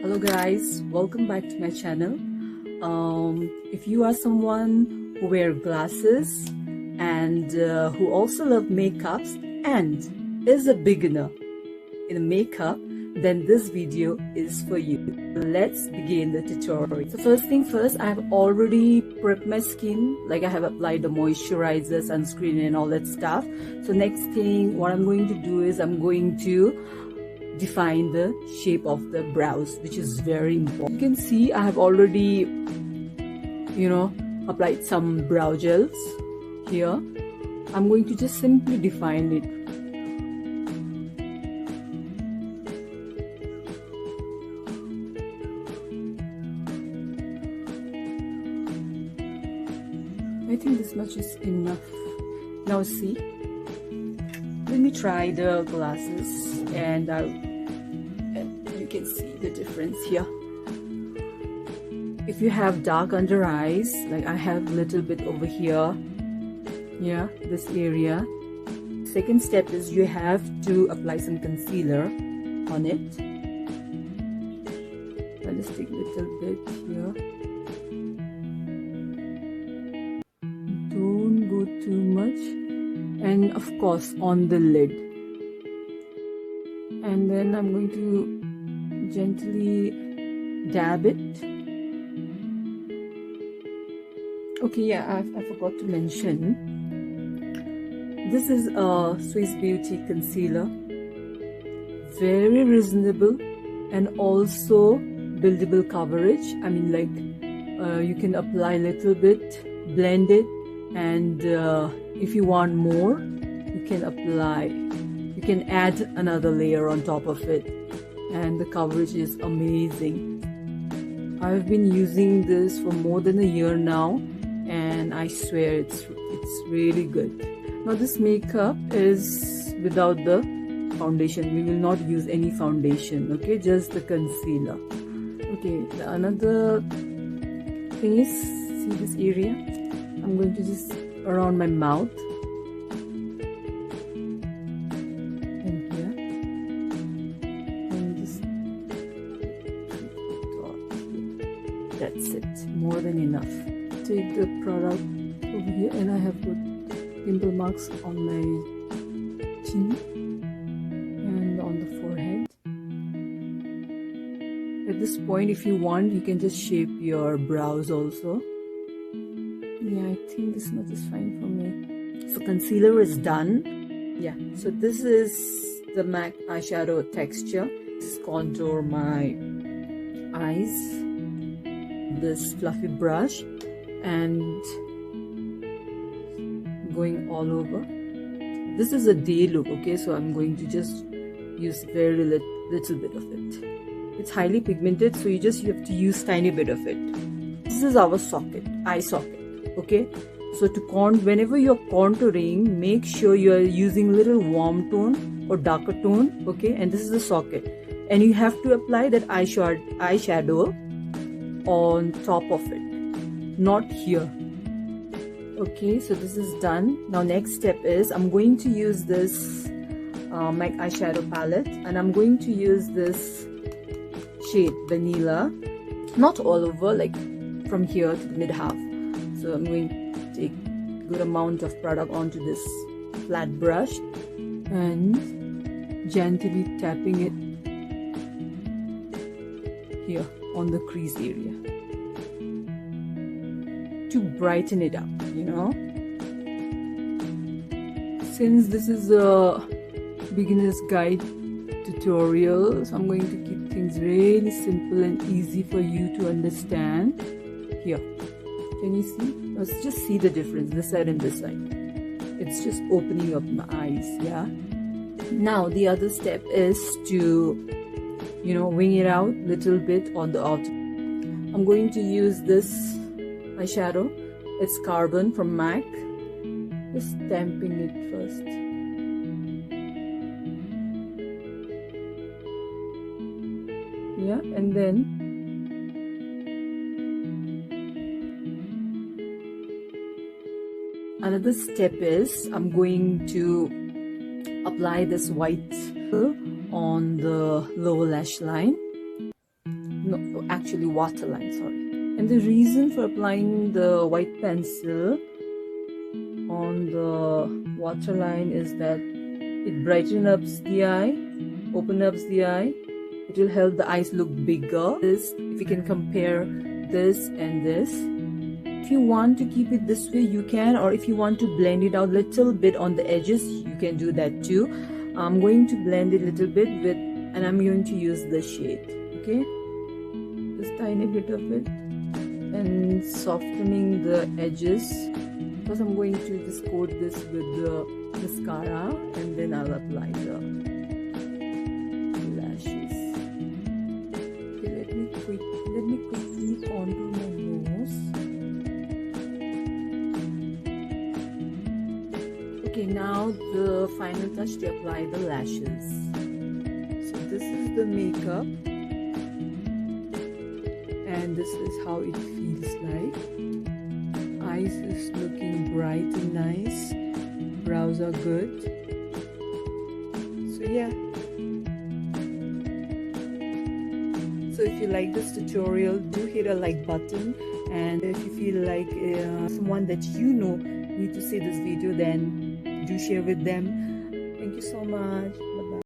Hello guys, welcome back to my channel. If you are someone who wear glasses and who also love makeups and is a beginner in makeup, then this video is for you. Let's begin the tutorial. So first thing first, I have already prepped my skin, like I have applied the moisturizer, sunscreen and all that stuff. So next thing, what I'm going to do is I'm going to define the shape of the brows, which is very important. You can see I have already applied some brow gels here. I'm going to just simply define it. I think this much is enough. Now see, let me try the glasses and you can see the difference here. If you have dark under eyes, like I have little bit over here, yeah, this area. Second step is you have to apply some concealer on it. I'll just take a little bit here. Don't go too much, and of course on the lid. And then I'm going to gently dab it. Okay, yeah, I forgot to mention, this is a Swiss Beauty concealer. Very reasonable and also buildable coverage. I mean, like you can apply a little bit, blend it, and if you want more, you can apply. You can add another layer on top of it, and the coverage is amazing. I've been using this for more than a year now, and I swear it's really good. Now this makeup is without the foundation. We will not use any foundation, okay, just the concealer. Okay, another thing is, see this area? I'm going to just around my mouth. That's it, more than enough. Take the product over here, and I have put pimple marks on my chin and on the forehead. At this point, if you want, you can just shape your brows also. Yeah, I think this much is fine for me. So concealer is done. Yeah, so this is the MAC eyeshadow texture. This contour my eyes. This fluffy brush and going all over. This is a day look, okay, so I'm going to just use very little bit of it. It's highly pigmented, so you have to use tiny bit of it. This is our socket, eye socket, okay. So whenever you're contouring, make sure you're using little warm tone or darker tone, okay. And this is the socket, and you have to apply that eyeshadow on top of it, not here. Okay, so this is done. Now next step is I'm going to use this MAC eyeshadow palette, and I'm going to use this shade Vanilla, not all over, like from here to the mid half. So I'm going to take a good amount of product onto this flat brush and gently tapping it here on the crease area to brighten it up, Since this is a beginner's guide tutorial, so I'm going to keep things really simple and easy for you to understand. Here, can you see? Let's just see the difference, this side and this side. It's just opening up my eyes, yeah? Now the other step is to wing it out little bit on the outer. I'm going to use this eyeshadow. It's Carbon from MAC. Just stamping it first. Yeah, and then another step is I'm going to apply this white on the lower lash line. no, actually waterline, sorry. And the reason for applying the white pencil on the waterline is that it brightens up the eye, opens up the eye. It will help the eyes look bigger. If you can compare this and this. If you want to keep it this way, you can, or if you want to blend it out a little bit on the edges, you can do that too. I'm going to blend it a little bit with, and I'm going to use the shade, okay? Just tiny bit of it, and softening the edges. Because I'm going to just coat this with the mascara, and then I'll apply the lashes. Okay, let me quickly contour my nose. Okay, now the final touch to apply the lashes. So this is the makeup, and this is how it feels like. Eyes is looking bright and nice. Brows are good. So yeah. So if you like this tutorial, do hit a like button, and if you feel like someone that you know need to see this video, then do share with them. Thank you so much.